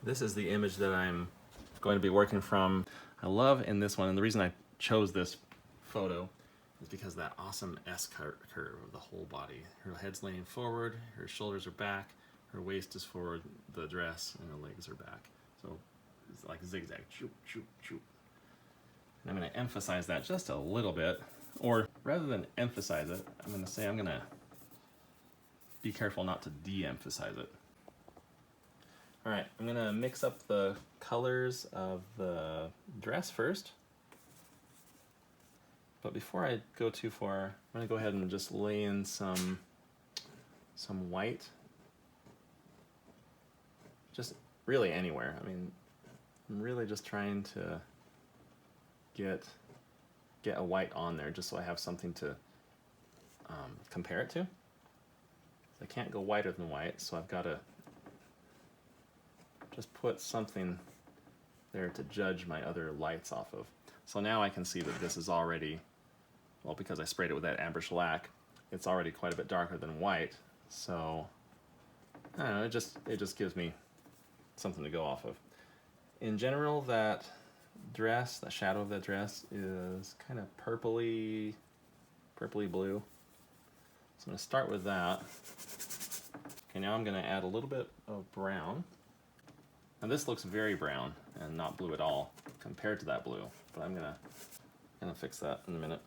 This is the image that I'm going to be working from. I love in this one, and the reason I chose this photo is because that awesome S curve of the whole body. Her head's leaning forward, her shoulders are back, her waist is forward, the dress, and her legs are back. So it's like zigzag, choop, choop, choop. And I'm going to emphasize that just a little bit, or rather than emphasize it, I'm going to say I'm going to be careful not to de-emphasize it. All right, I'm gonna mix up the colors of the dress first. But before I go too far, I'm gonna go ahead and just lay in some white. Just really anywhere. I mean, I'm really just trying to get a white on there just so I have something to compare it to. I can't go whiter than white, so I've got to just put something there to judge my other lights off of. So now I can see that this is already, well, because I sprayed it with that amber shellac, it's already quite a bit darker than white. So I don't know, it just gives me something to go off of. In general, that dress, the shadow of that dress is kind of purpley blue. So I'm going to start with that. Okay, now I'm going to add a little bit of brown. Now this looks very brown and not blue at all compared to that blue, but I'm gonna fix that in a minute.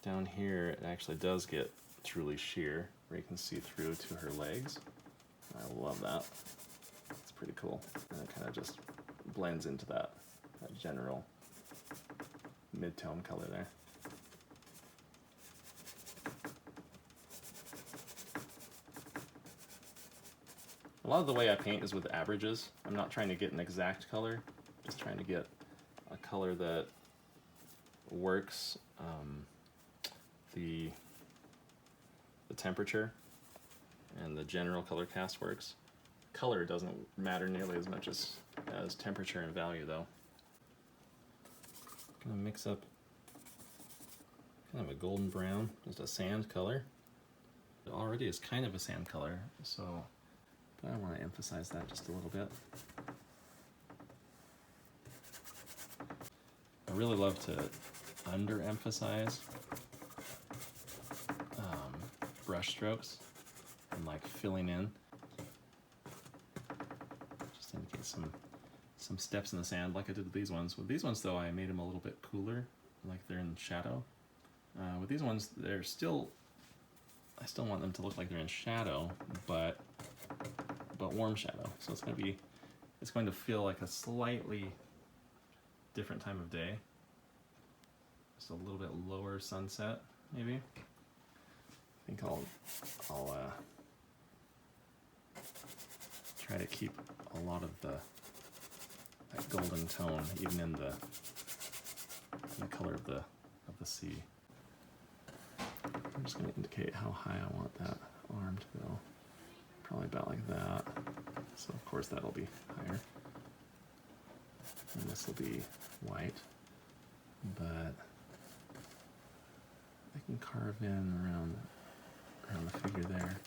Down here it actually does get truly sheer, where you can see through to her legs. I love that. It's pretty cool. And it kind of just blends into that general mid-tone color there. A lot of the way I paint is with averages. I'm not trying to get an exact color, just trying to get a color that works the temperature and the general color cast works. Color doesn't matter nearly as much as temperature and value though. I'm gonna mix up kind of a golden brown, just a sand color. It already is kind of a sand color, so but I want to emphasize that just a little bit. I really love to under-emphasize brush strokes and like filling in. Just indicate some steps in the sand like I did with these ones. With these ones though, I made them a little bit cooler, like they're in shadow. With these ones, I still want them to look like they're in shadow, but warm shadow. So it's going to feel like a slightly different time of day. Just a little bit lower sunset, maybe. I think I'll try to keep a lot of that golden tone even in the color of the sea. I'm just going to indicate how high I want that arm to go. Probably about like that. So of course that'll be higher. And this will be white. But I can carve in around the figure there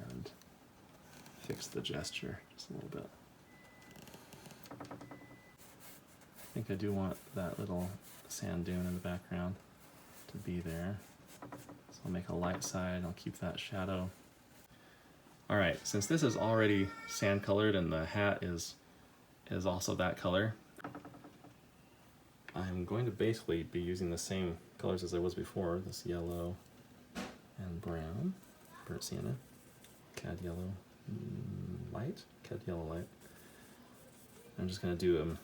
and fix the gesture just a little bit. I think I do want that little sand dune in the background to be there. So I'll make a light side, I'll keep that shadow. All right, since this is already sand colored and the hat is also that color, I'm going to basically be using the same colors as I was before, this yellow and brown, burnt sienna, cad yellow light, cad yellow light. I'm just going to do them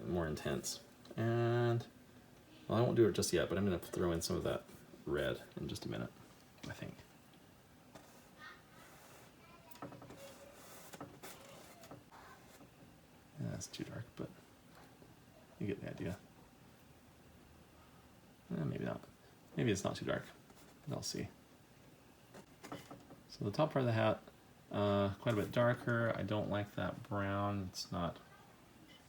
more intense. And, well, I won't do it just yet, but I'm going to throw in some of that red in just a minute, I think. Yeah, that's too dark, but you get the idea. Maybe not. Maybe it's not too dark, but I'll see. So the top part of the hat, quite a bit darker. I don't like that brown. It's not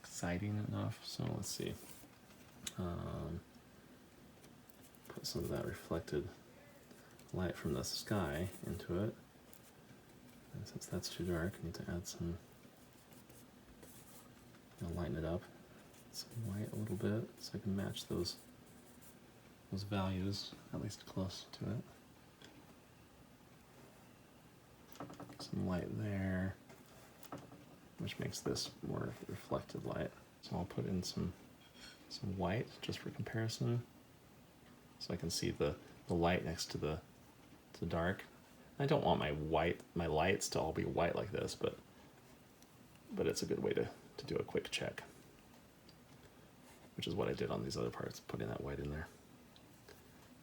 exciting enough, so let's see. Put some of that reflected light from the sky into it. And since that's too dark, I need to add some I'll lighten it up. Some white a little bit so I can match those values, at least close to it. Some light there, which makes this more reflected light. So I'll put in some white just for comparison, so I can see the light next to the dark. I don't want my lights to all be white like this, but it's a good way to do a quick check, which is what I did on these other parts, putting that white in there.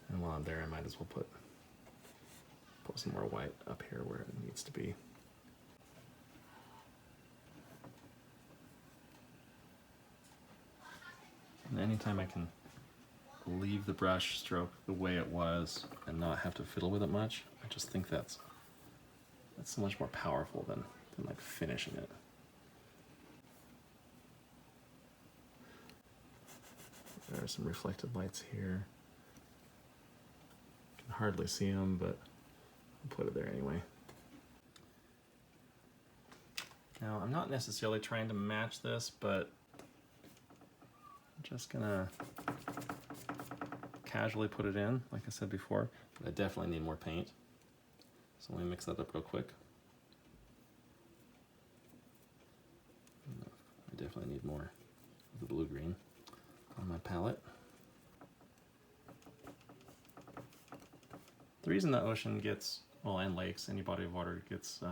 And while I'm there, I might as well put some more white up here where it needs to be. And anytime I can leave the brush stroke the way it was and not have to fiddle with it much, I just think that's so much more powerful than like finishing it. There are some reflected lights here. You can hardly see them, but I'll put it there anyway. Now, I'm not necessarily trying to match this, but I'm just gonna casually put it in, like I said before, but I definitely need more paint. So let me mix that up real quick. I definitely need more of the blue-green on my palette. The reason the ocean gets, well, and lakes, any body of water gets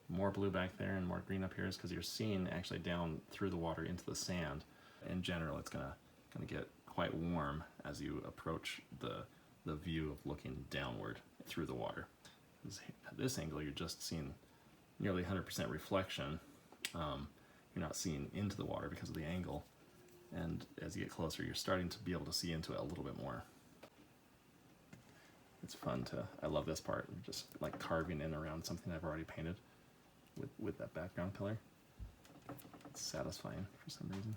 more blue back there and more green up here is because you're seeing actually down through the water into the sand. In general, it's gonna get quite warm as you approach the view of looking downward through the water. At this angle, you're just seeing nearly 100% reflection. You're not seeing into the water because of the angle. And as you get closer, you're starting to be able to see into it a little bit more. It's fun I love this part, just like carving in around something I've already painted with that background color. It's satisfying for some reason.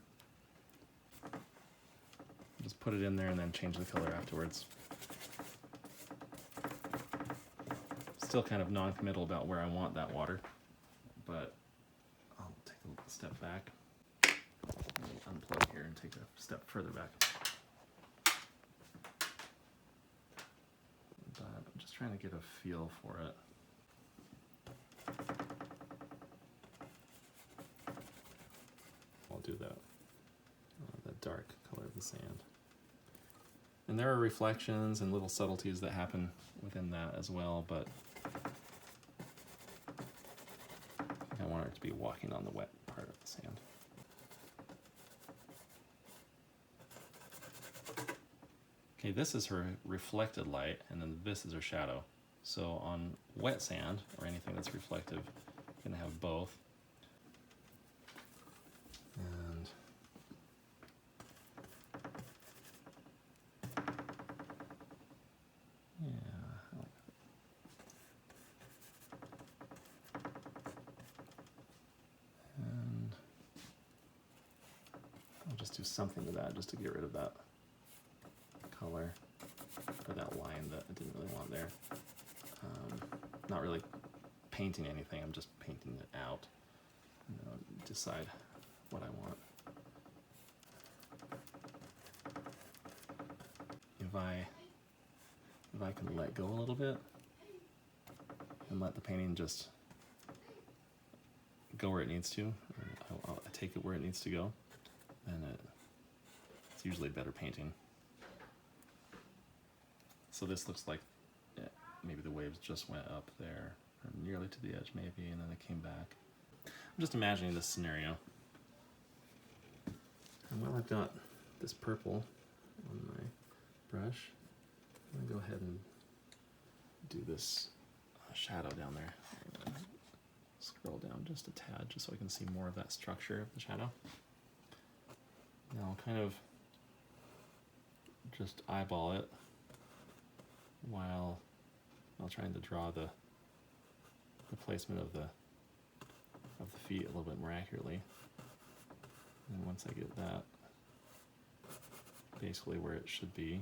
Just put it in there and then change the color afterwards. Still kind of non-committal about where I want that water, but I'll take a step back. Unplug here and take a step further back. But I'm just trying to get a feel for it. I'll do that dark color of the sand. And there are reflections and little subtleties that happen within that as well, but I want it to be walking on the wet part of the sand. Okay, this is her reflected light, and then this is her shadow. So on wet sand, or anything that's reflective, you're gonna have both. And yeah, I like that. And I'll just do something to that just to get rid of that color, or that line that I didn't really want there. Not really painting anything, I'm just painting it out, and then I'll decide what I want. If I can let go a little bit and let the painting just go where it needs to, I'll take it where it needs to go, then it's usually better painting. So this looks like maybe the waves just went up there, or nearly to the edge maybe, and then they came back. I'm just imagining this scenario. And while I've got this purple on my brush, I'm gonna go ahead and do this shadow down there. I'm gonna scroll down just a tad just so I can see more of that structure of the shadow. Now I'll kind of just eyeball it while trying to draw the placement of the feet a little bit more accurately. And once I get that basically where it should be,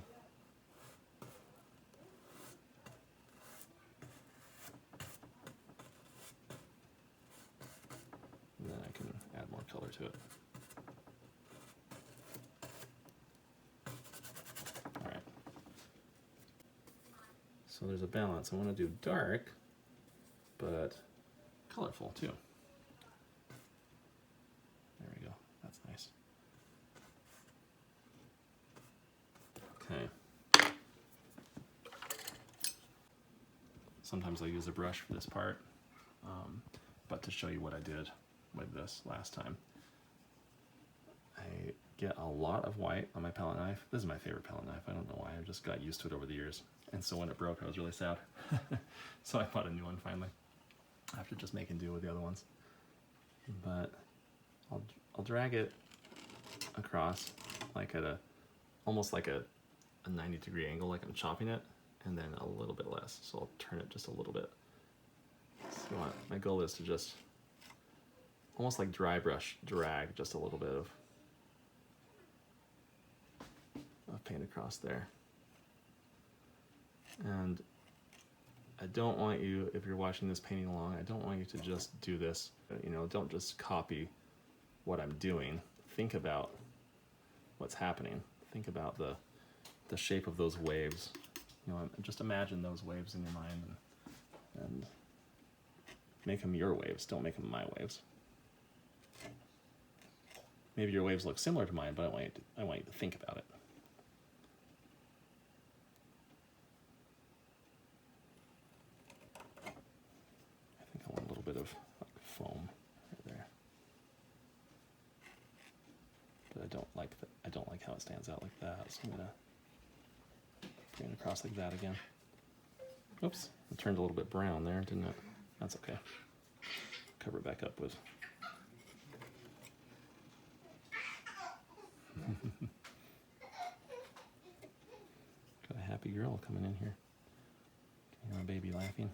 then I can add more color to it. So there's a balance. I want to do dark, but colorful too. There we go. That's nice. Okay. Sometimes I use a brush for this part, but to show you what I did with this last time, I get a lot of white on my palette knife. This is my favorite palette knife. I don't know why. I just got used to it over the years. And so when it broke, I was really sad. So I bought a new one finally, after just making do with the other ones. But I'll drag it across like at almost like a 90-degree angle, like I'm chopping it, and then a little bit less. So I'll turn it just a little bit. So my goal is to just almost like dry brush drag just a little bit of paint across there. And I don't want you, if you're watching this painting along, I don't want you to just do this, you know, don't just copy what I'm doing. Think about what's happening. Think about the shape of those waves. You know, just imagine those waves in your mind and make them your waves. Don't make them my waves. Maybe your waves look similar to mine, but I want you to think about it. I think I want a little bit of like foam right there, but I don't like how it stands out like that. So I'm gonna bring it across like that again. Oops, it turned a little bit brown there, didn't it? That's okay. Cover it back up with. Got a happy girl coming in here. Can you hear my baby laughing?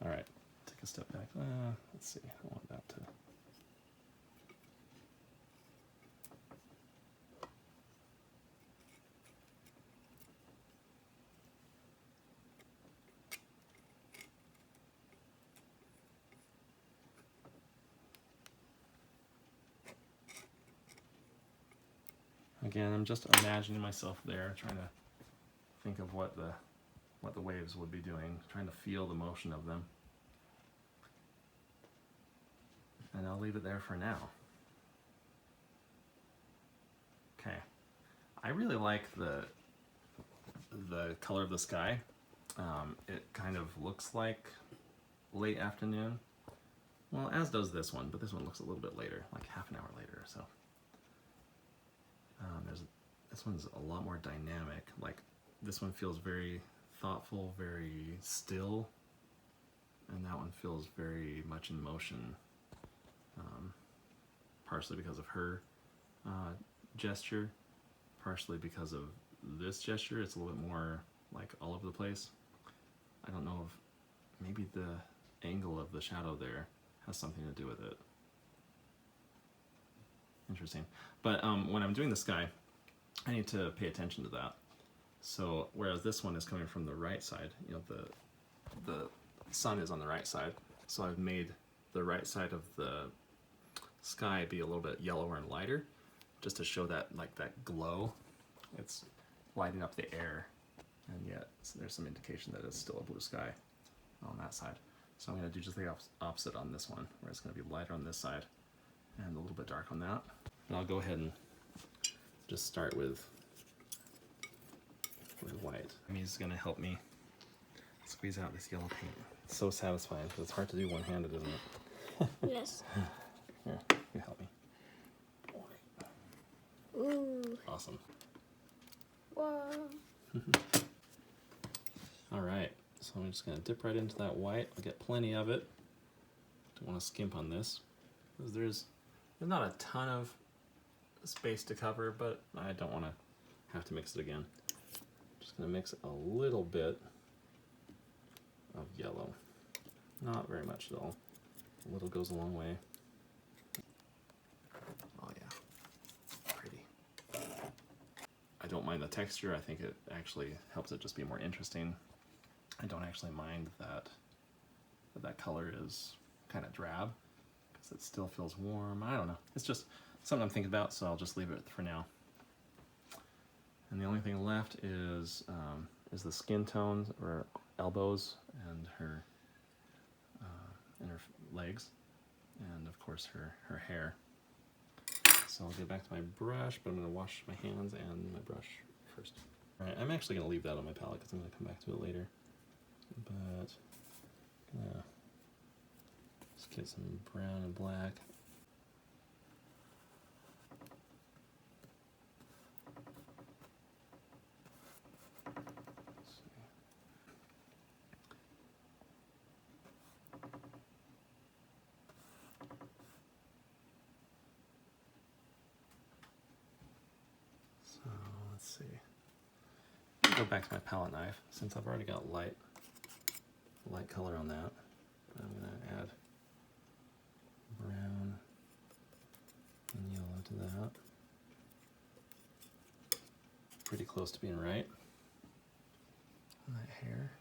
All right, take a step back. Let's see, I want that to. Again, I'm just imagining myself there, trying to think of what the waves would be doing, trying to feel the motion of them. And I'll leave it there for now. Okay. I really like the color of the sky. It kind of looks like late afternoon. Well, as does this one, but this one looks a little bit later, like half an hour later or so. This one's a lot more dynamic. Like this one feels very thoughtful, very still, and that one feels very much in motion. Partially because of her gesture, partially because of this gesture. It's a little bit more like all over the place. I don't know if maybe the angle of the shadow there has something to do with it. Interesting. But when I'm doing the sky, I need to pay attention to that. So whereas this one is coming from the right side, you know, the sun is on the right side, so I've made the right side of the sky be a little bit yellower and lighter, just to show that like that glow. It's lighting up the air, and yet there's some indication that it's still a blue sky on that side. So I'm going to do just the opposite on this one, where it's going to be lighter on this side and a little bit dark on that. And I'll go ahead and just start with white. He's going to help me squeeze out this yellow paint. It's so satisfying, because it's hard to do one-handed, isn't it? Yes. Here, you help me. Ooh. Awesome. Whoa. All right, so I'm just going to dip right into that white. I'll get plenty of it. Don't want to skimp on this, because there's not a ton of space to cover, but I don't want to have to mix it again. Just going to mix a little bit of yellow. Not very much at all. A little goes a long way. Oh yeah, pretty. I don't mind the texture. I think it actually helps it just be more interesting. I don't actually mind that color is kind of drab, because it still feels warm. I don't know. It's just something I'm thinking about, so I'll just leave it for now. And the only thing left is the skin tones, or elbows, and her legs, and of course her hair. So I'll get back to my brush, but I'm going to wash my hands and my brush first. All right, I'm actually going to leave that on my palette because I'm going to come back to it later. But I'm going to just get some brown and black. So let's see. Go back to my palette knife since I've already got light color on that. I'm going to add brown and yellow to that. Pretty close to being right. And that hair.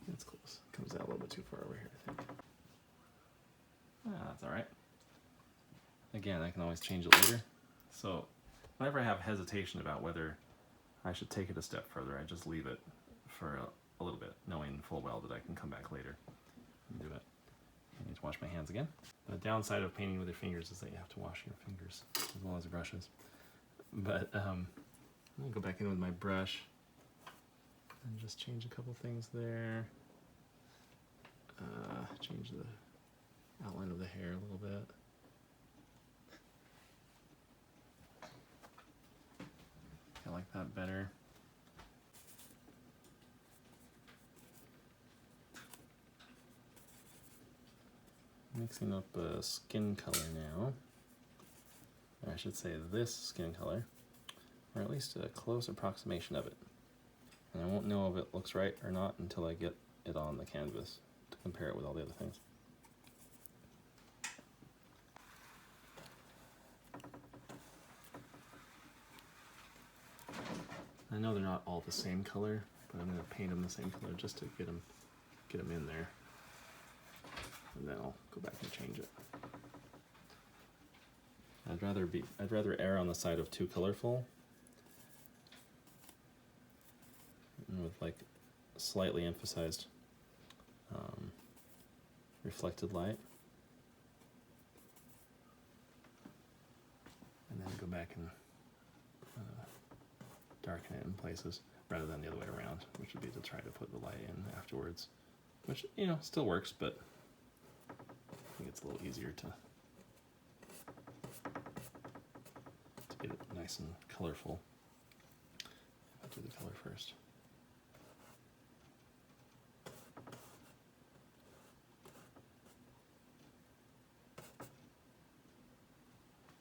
That's close. Comes out a little bit too far over here, I think. That's all right. Again, I can always change it later. So whenever I have hesitation about whether I should take it a step further, I just leave it for a little bit, knowing full well that I can come back later and do it. I need to wash my hands again. The downside of painting with your fingers is that you have to wash your fingers as well as your brushes. But I'm gonna go back in with my brush and just change a couple things there. Change the outline of the hair a little bit. I like that better. Mixing up a skin color now. Or I should say this skin color, or at least a close approximation of it. And I won't know if it looks right or not until I get it on the canvas to compare it with all the other things. I know they're not all the same color, but I'm going to paint them the same color just to get them in there. And then I'll go back and change it. I'd rather err on the side of too colorful, and with like slightly emphasized reflected light, and then go back and darken it in places rather than the other way around, which would be to try to put the light in afterwards, which, you know, still works, but I think it's a little easier to get it nice and colorful. I'll do the color first.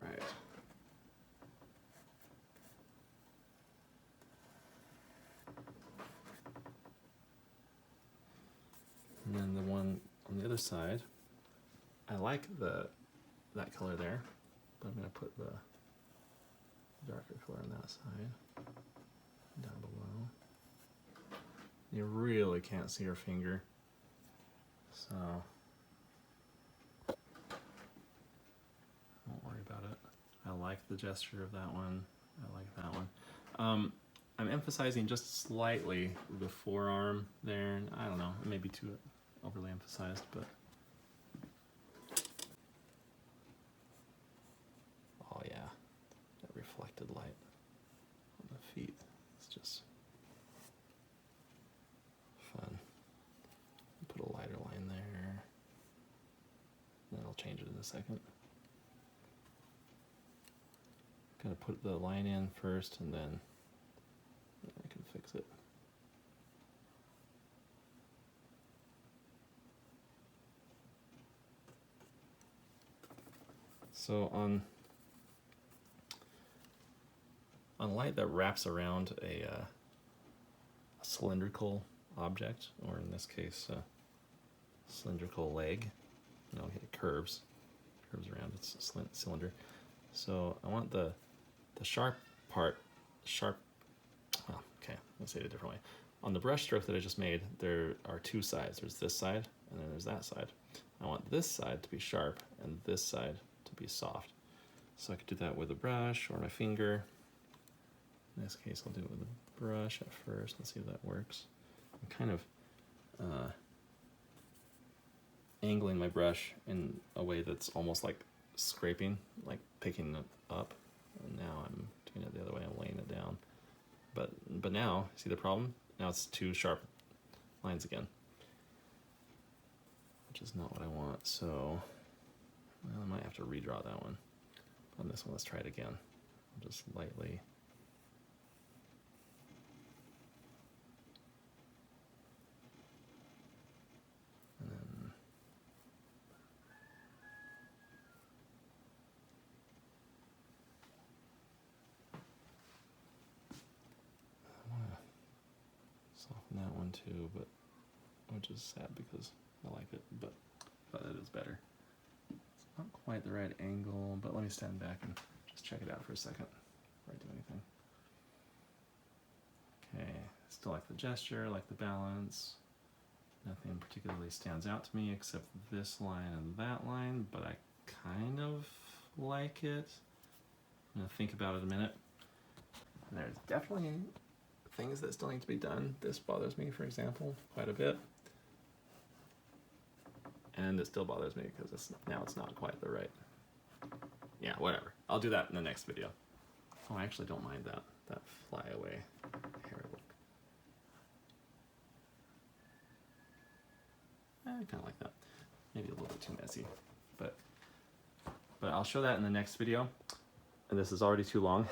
Right. And then the one on the other side, I like that color there, but I'm going to put the darker color on that side, down below. You really can't see her finger, so don't worry about it. I like the gesture of that one. I like that one. I'm emphasizing just slightly the forearm there. I don't know, it may be too overly emphasized, but oh yeah, that reflected light on the feet. It's just fun. Put a lighter line there. change it in a second. Gotta put the line in first and then I can fix it. So on light that wraps around a cylindrical object, or in this case, a cylindrical leg, it curves around its cylinder. So I want the sharp part, well, okay, let's say it a different way. On the brush stroke that I just made, there are two sides. There's this side, and then there's that side. I want this side to be sharp, and this side to be soft. So I could do that with a brush or my finger. In this case, I'll do it with a brush at first. Let's see if that works. I'm kind of angling my brush in a way that's almost like scraping, like picking it up. And now I'm doing it the other way. I'm laying it down. But now, see the problem? Now it's two sharp lines again, which is not what I want. So well, I might have to redraw that one. On this one, let's try it again. I'll just lightly. And then I want to soften that one too, but which is sad because I like it, but it is better. It's not quite the right angle, but let me stand back and just check it out for a second before I do anything. Okay, still like the gesture, like the balance. Nothing particularly stands out to me except this line and that line, but I kind of like it. I'm gonna think about it a minute. And there's definitely things that still need to be done. This bothers me, for example, quite a bit. And it still bothers me because now it's not quite the right. Yeah, whatever. I'll do that in the next video. Oh, I actually don't mind that flyaway hair look. I kind of like that. Maybe a little bit too messy, but I'll show that in the next video. And this is already too long.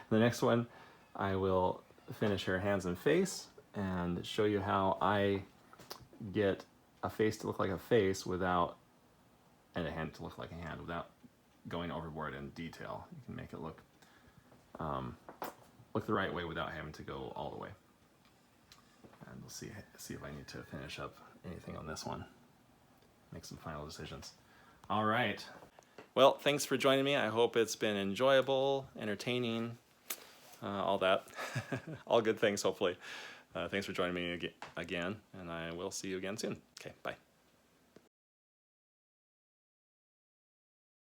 The next one, I will finish her hands and face and show you how I get a face to look like a face without, and a hand to look like a hand without going overboard in detail. You can make it look the right way without having to go all the way. And we'll see if I need to finish up anything on this one. Make some final decisions. All right. Well, thanks for joining me. I hope it's been enjoyable, entertaining, all that. All good things, hopefully. Thanks for joining me again, and I will see you again soon. Okay, bye.